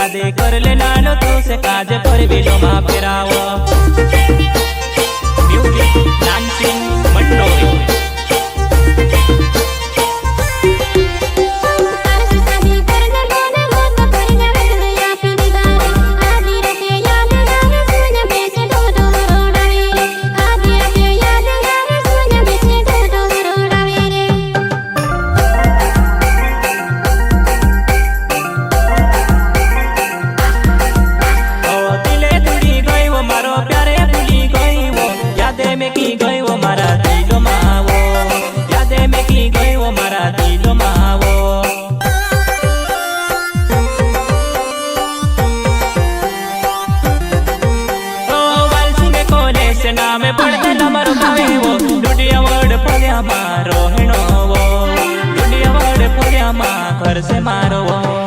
शादी कर ले लालो तू से काज पर बिलो मा फेरावो म्यूजिक डांसिंग मंडोरी नाम पढ़ते नमर भावे वो दुनिया वर्ड पड़िया मारो हेणो वो दुनिया वर्ड पड़िया मा घर से मारो वो